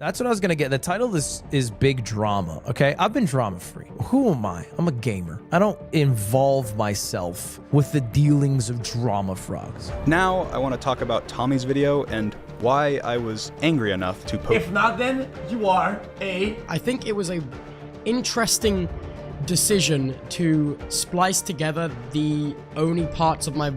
That's what I was gonna get. The title is Big Drama, okay? I've been drama-free. Who am I? I'm a gamer. I don't involve myself with the dealings of drama frogs. Now I want to talk about Tommy's video and why I was angry enough to post. If not, then you are a... I think it was a interesting decision to splice together the only parts of my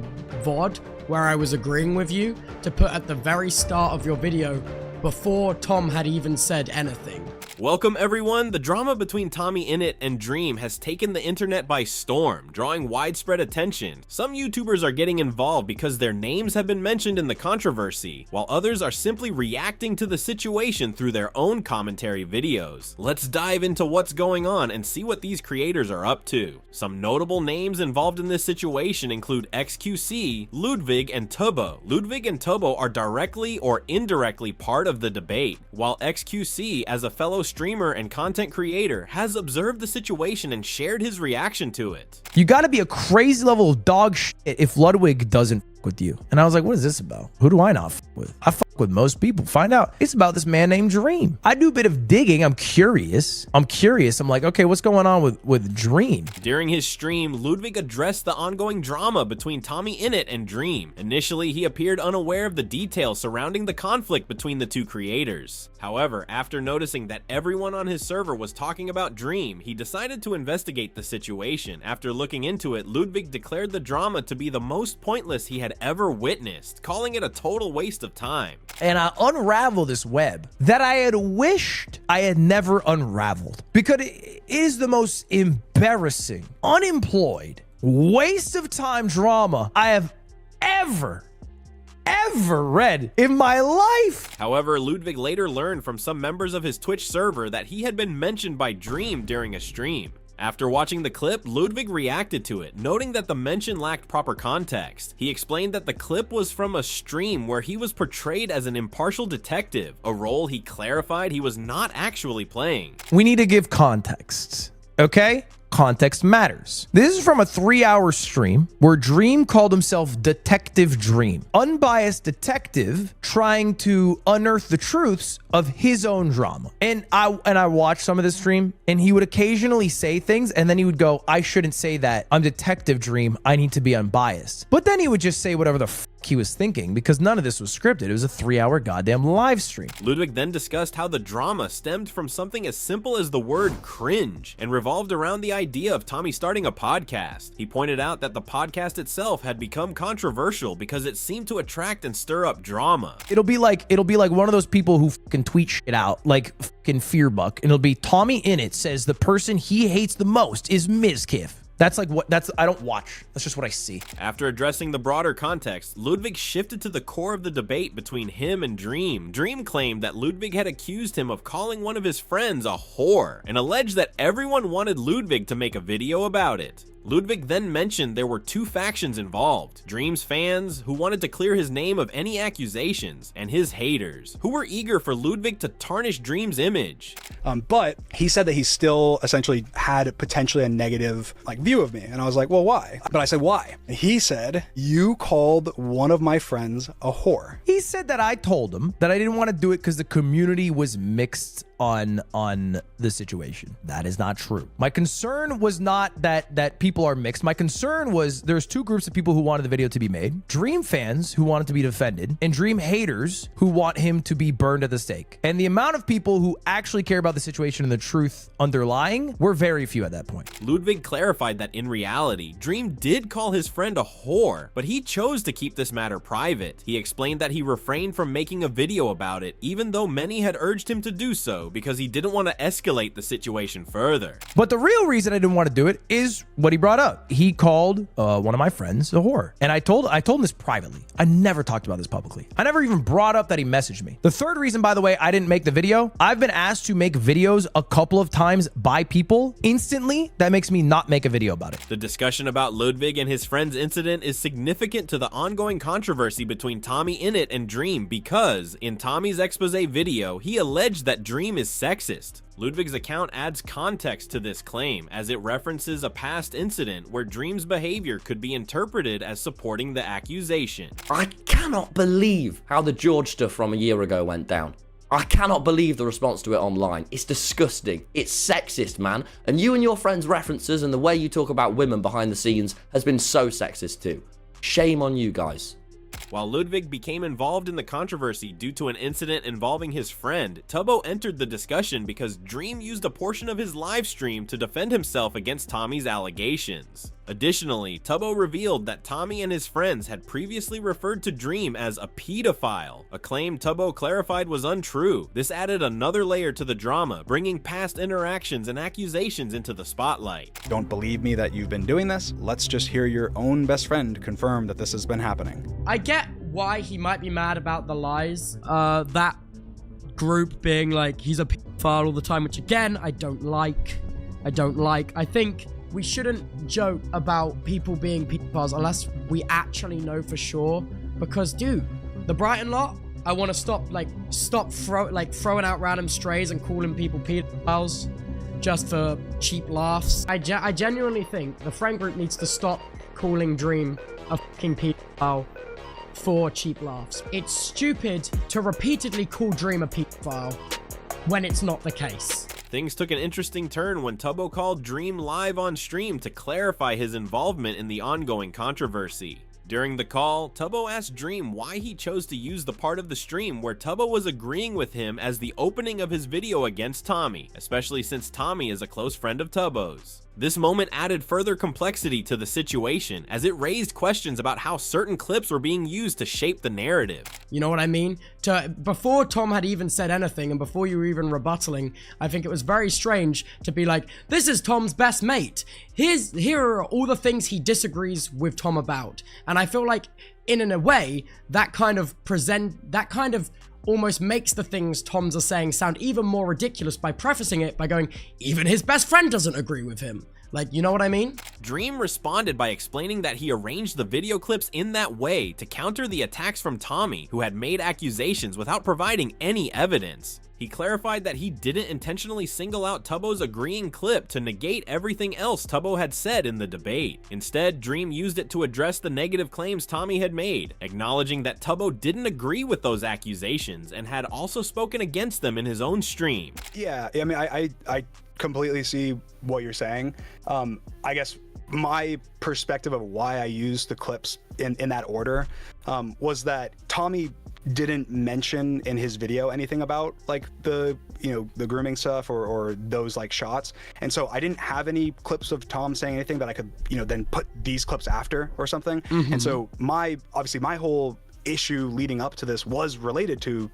VOD where I was agreeing with you to put at the very start of your video before Tom had even said anything. Welcome everyone. The drama between TommyInnit and Dream has taken the internet by storm, drawing widespread attention. Some YouTubers are getting involved because their names have been mentioned in the controversy, while others are simply reacting to the situation through their own commentary videos. Let's dive into what's going on and see what these creators are up to. Some notable names involved in this situation include xQc, Ludwig, and Tubbo. Ludwig and Tubbo are directly or indirectly part of the debate, while xQc, as a fellow streamer and content creator, has observed the situation and shared his reaction to it. You gotta be a crazy level of dog shit if Ludwig doesn't f with you. And I was like, what is this about? Who do I not f with? I fuck with most people. Find out. It's about this man named Dream. I do a bit of digging. I'm curious. I'm like, okay, what's going on with Dream? During his stream, Ludwig addressed the ongoing drama between TommyInnit and Dream. Initially, he appeared unaware of the details surrounding the conflict between the two creators. However, after noticing that everyone on his server was talking about Dream, he decided to investigate the situation. After looking into it, Ludwig declared the drama to be the most pointless he had ever witnessed, calling it a total waste of time. And I unravel this web that I had wished I had never unraveled, because it is the most embarrassing, unemployed, waste of time drama I have ever read in my life. However, Ludwig later learned from some members of his Twitch server that he had been mentioned by Dream during a stream. After watching the clip, Ludwig reacted to it, noting that the mention lacked proper context. He explained that the clip was from a stream where he was portrayed as an impartial detective, a role he clarified he was not actually playing. We need to give context, okay? Context matters. This is from a 3-hour stream where Dream called himself Detective Dream. Unbiased detective trying to unearth the truths of his own drama. And I watched some of this stream, and he would occasionally say things, and then he would go, I shouldn't say that. I'm Detective Dream. I need to be unbiased. But then he would just say whatever the f he was thinking, because none of this was scripted. It was a 3-hour goddamn live stream. Ludwig then discussed how the drama stemmed from something as simple as the word cringe and revolved around the idea of Tommy starting a podcast. He pointed out that the podcast itself had become controversial because it seemed to attract and stir up drama. It'll be like one of those people who fucking tweet shit out like fucking Fearbuck, and it'll be TommyInnit says the person he hates the most is Mizkif. That's like what, I don't watch. That's just what I see. After addressing the broader context, Ludwig shifted to the core of the debate between him and Dream. Dream claimed that Ludwig had accused him of calling one of his friends a whore and alleged that everyone wanted Ludwig to make a video about it. Ludwig then mentioned there were two factions involved: Dream's fans, who wanted to clear his name of any accusations, and his haters, who were eager for Ludwig to tarnish Dream's image. But he said that he still essentially had potentially a negative view of me. And I was like, well, why? But I said, why? He said, you called one of my friends a whore. He said that I told him that I didn't want to do it because the community was mixed on the situation. That is not true. My concern was not that people are mixed. My concern was there's two groups of people who wanted the video to be made: Dream fans who want it to be defended, and Dream haters who want him to be burned at the stake. And the amount of people who actually care about the situation and the truth underlying were very few at that point. Ludwig clarified that in reality, Dream did call his friend a whore, but he chose to keep this matter private. He explained that he refrained from making a video about it, even though many had urged him to do so, because he didn't want to escalate the situation further. But the real reason I didn't want to do it is what he brought up. He called one of my friends a whore. And I told him this privately. I never talked about this publicly. I never even brought up that he messaged me. The third reason, by the way, I didn't make the video: I've been asked to make videos a couple of times by people instantly. That makes me not make a video about it. The discussion about Ludwig and his friend's incident is significant to the ongoing controversy between TommyInnit and Dream, because in Tommy's expose video, he alleged that Dream is sexist. Ludwig's account adds context to this claim, as it references a past incident where Dream's behavior could be interpreted as supporting the accusation. I cannot believe how the George stuff from a year ago went down. I cannot believe the response to it online. It's disgusting. It's sexist, man. And you and your friends' references and the way you talk about women behind the scenes has been so sexist too. Shame on you guys. While Ludwig became involved in the controversy due to an incident involving his friend, Tubbo entered the discussion because Dream used a portion of his live stream to defend himself against Tommy's allegations. Additionally, Tubbo revealed that Tommy and his friends had previously referred to Dream as a pedophile, a claim Tubbo clarified was untrue. This added another layer to the drama, bringing past interactions and accusations into the spotlight. Don't believe me that you've been doing this? Let's just hear your own best friend confirm that this has been happening. I get why he might be mad about the lies. That group being like, he's a pedophile all the time, which again, I don't like. I think we shouldn't joke about people being pedophiles unless we actually know for sure. Because, dude, the Brighton lot, I want to stop throwing out random strays and calling people pedophiles just for cheap laughs. I genuinely think the friend group needs to stop calling Dream a fucking pedophile for cheap laughs. It's stupid to repeatedly call Dream a pedophile when it's not the case. Things took an interesting turn when Tubbo called Dream live on stream to clarify his involvement in the ongoing controversy. During the call, Tubbo asked Dream why he chose to use the part of the stream where Tubbo was agreeing with him as the opening of his video against Tommy, especially since Tommy is a close friend of Tubbo's. This moment added further complexity to the situation, as it raised questions about how certain clips were being used to shape the narrative. You know what I mean? Before Tom had even said anything, and before you were even rebuttaling, I think it was very strange to be like, this is Tom's best mate. Here are all the things he disagrees with Tom about. And I feel like, in a way, that kind of almost makes the things Tom's are saying sound even more ridiculous by prefacing it by going, even his best friend doesn't agree with him. Like, you know what I mean? Dream responded by explaining that he arranged the video clips in that way to counter the attacks from Tommy, who had made accusations without providing any evidence. He clarified that he didn't intentionally single out Tubbo's agreeing clip to negate everything else Tubbo had said in the debate. Instead, Dream used it to address the negative claims Tommy had made, acknowledging that Tubbo didn't agree with those accusations and had also spoken against them in his own stream. Yeah, I mean, I completely see what you're saying. I guess my perspective of why I used the clips in that order was that Tommy didn't mention in his video anything about like the grooming stuff or those like shots, and so I didn't have any clips of Tom saying anything that I could then put these clips after or something. And so my whole issue leading up to this was related to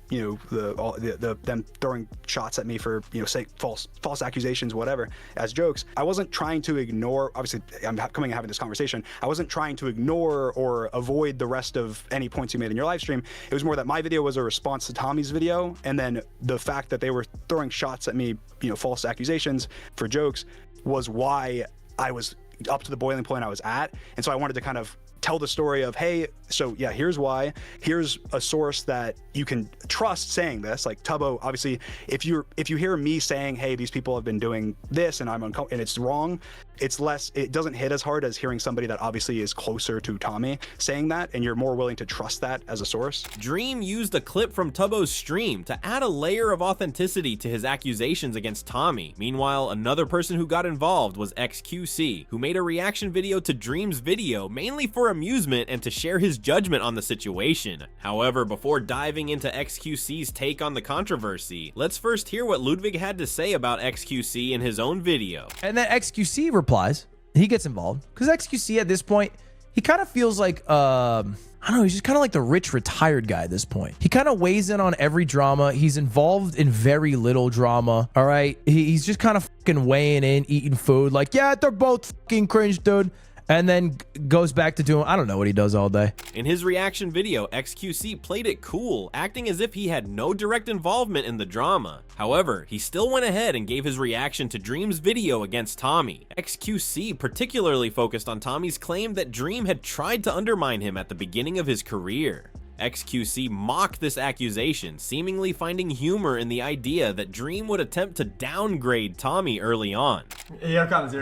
them throwing shots at me for say false accusations, whatever, as jokes. I wasn't trying to ignore, obviously I'm coming and having this conversation, I wasn't trying to ignore or avoid the rest of any points you made in your live stream. It was more that my video was a response to Tommy's video, and then the fact that they were throwing shots at me, false accusations for jokes, was why I was up to the boiling point I was at. And so I wanted to kind of tell the story of, hey, so yeah, here's why. Here's a source that you can trust saying this, like Tubbo. Obviously, if you hear me saying, hey, these people have been doing this and and it's wrong, it doesn't hit as hard as hearing somebody that obviously is closer to Tommy saying that, and you're more willing to trust that as a source. Dream used a clip from Tubbo's stream to add a layer of authenticity to his accusations against Tommy. Meanwhile, another person who got involved was xQc, who made a reaction video to Dream's video mainly for amusement and to share his judgment on the situation. However, before diving into xQc's take on the controversy, let's first hear what Ludwig had to say about xQc in his own video. And then xQc replies, he gets involved, because xQc at this point, he kind of feels like, I don't know, he's just kind of like the rich retired guy at this point. He kind of weighs in on every drama. He's involved in very little drama, all right? He's just kind of fucking weighing in, eating food, like, yeah, they're both fucking cringe, dude. And then goes back to doing, I don't know what he does all day. In his reaction video, xQc played it cool, acting as if he had no direct involvement in the drama. However, he still went ahead and gave his reaction to Dream's video against Tommy. xQc particularly focused on Tommy's claim that Dream had tried to undermine him at the beginning of his career. xQc mocked this accusation, seemingly finding humor in the idea that Dream would attempt to downgrade Tommy early on. Here comes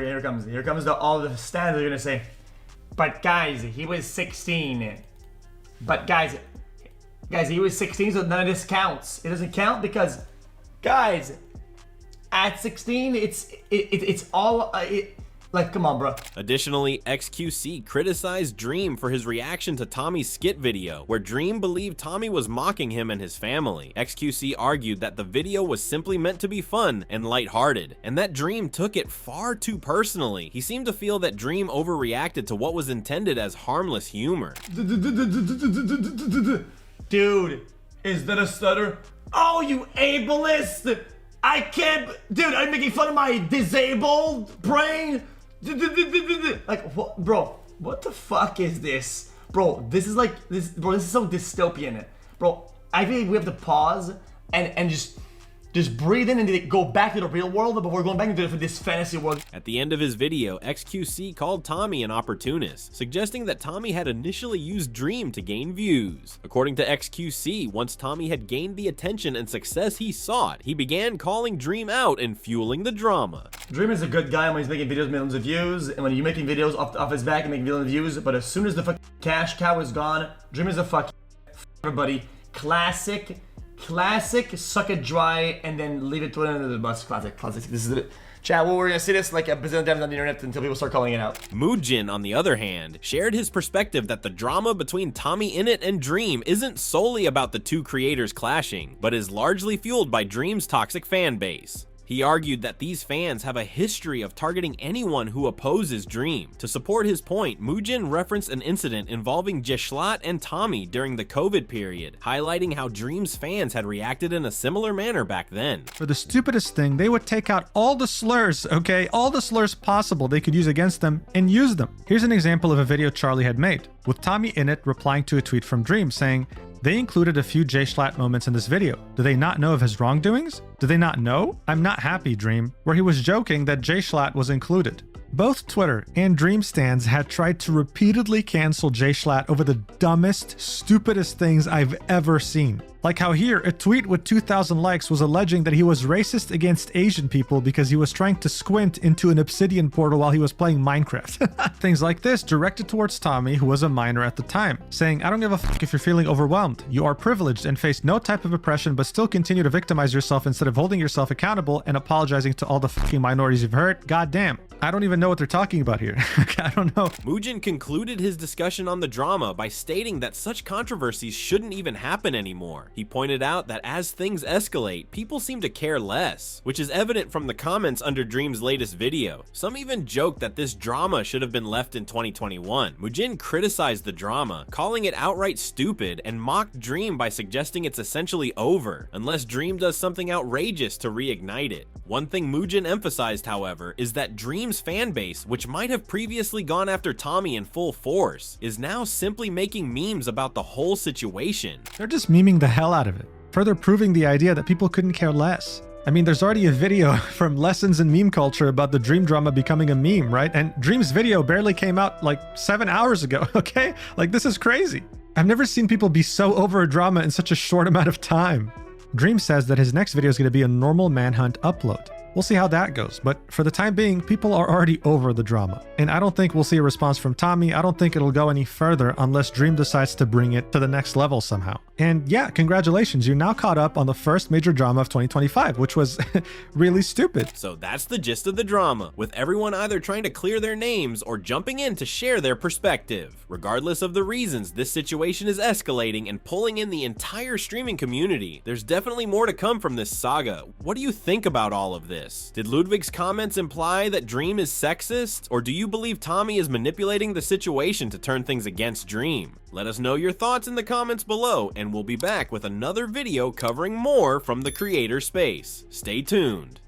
all the stands are gonna say, but guys, he was 16. But guys, Guys, he was 16, so none of this counts. It doesn't count because, guys, at 16, it's all like, come on, bro. Additionally, xQc criticized Dream for his reaction to Tommy's skit video, where Dream believed Tommy was mocking him and his family. xQc argued that the video was simply meant to be fun and lighthearted, and that Dream took it far too personally. He seemed to feel that Dream overreacted to what was intended as harmless humor. Dude, is that a stutter? Oh, you ableist! I can't, dude, I'm making fun of my disabled brain. Like, what, bro, what the fuck is this? Bro, this is like, this is so dystopian. Bro, I think we have to pause and just breathe in and go back to the real world, but we're going back into this fantasy world. At the end of his video, xQc called Tommy an opportunist, suggesting that Tommy had initially used Dream to gain views. According to xQc, once Tommy had gained the attention and success he sought, he began calling Dream out and fueling the drama. Dream is a good guy when he's making videos, millions of views, and when you're making videos off his back and making millions of views, but as soon as the fucking cash cow is gone, Dream is a fucking everybody. Classic, suck it dry, and then leave it to another bus. Classic. This is it. Chat, well, we're gonna see this like a bazillion times on the internet until people start calling it out. Moojin, on the other hand, shared his perspective that the drama between TommyInnit and Dream isn't solely about the two creators clashing, but is largely fueled by Dream's toxic fan base. He argued that these fans have a history of targeting anyone who opposes Dream. To support his point, Moojin referenced an incident involving Jeshlot and Tommy during the COVID period, highlighting how Dream's fans had reacted in a similar manner back then. For the stupidest thing, they would take out all the slurs, okay? All the slurs possible they could use against them and use them. Here's an example of a video Charlie had made, with TommyInnit replying to a tweet from Dream saying, "They included a few J-Schlatt moments in this video. Do they not know of his wrongdoings? Do they not know? I'm not happy, Dream," where he was joking that J-Schlatt was included. Both Twitter and Dream stans had tried to repeatedly cancel J-Schlatt over the dumbest, stupidest things I've ever seen. Like how here, a tweet with 2,000 likes was alleging that he was racist against Asian people because he was trying to squint into an obsidian portal while he was playing Minecraft. Things like this directed towards Tommy, who was a minor at the time, saying, "I don't give a fuck if you're feeling overwhelmed. You are privileged and face no type of oppression, but still continue to victimize yourself instead of holding yourself accountable and apologizing to all the fucking minorities you've hurt. Goddamn. I don't even know what they're talking about here." I don't know. Moojin concluded his discussion on the drama by stating that such controversies shouldn't even happen anymore. He pointed out that as things escalate, people seem to care less, which is evident from the comments under Dream's latest video. Some even joked that this drama should have been left in 2021. Moojin criticized the drama, calling it outright stupid, and mocked Dream by suggesting it's essentially over, unless Dream does something outrageous to reignite it. One thing Moojin emphasized, however, is that Dream's fan base, which might have previously gone after Tommy in full force, is now simply making memes about the whole situation. They're just memeing the hell out of it, further proving the idea that people couldn't care less. I mean, there's already a video from Lessons in Meme Culture about the Dream drama becoming a meme, right? And Dream's video barely came out like 7 hours ago, okay? Like, this is crazy. I've never seen people be so over a drama in such a short amount of time. Dream says that his next video is going to be a normal Manhunt upload. We'll see how that goes, but for the time being, people are already over the drama. And I don't think we'll see a response from Tommy. I don't think it'll go any further unless Dream decides to bring it to the next level somehow. And yeah, congratulations, you're now caught up on the first major drama of 2025, which was really stupid. So that's the gist of the drama, with everyone either trying to clear their names or jumping in to share their perspective. Regardless of the reasons, this situation is escalating and pulling in the entire streaming community. There's definitely more to come from this saga. What do you think about all of this? Did Ludwig's comments imply that Dream is sexist, or do you believe Tommy is manipulating the situation to turn things against Dream? Let us know your thoughts in the comments below, and we'll be back with another video covering more from the creator space. Stay tuned.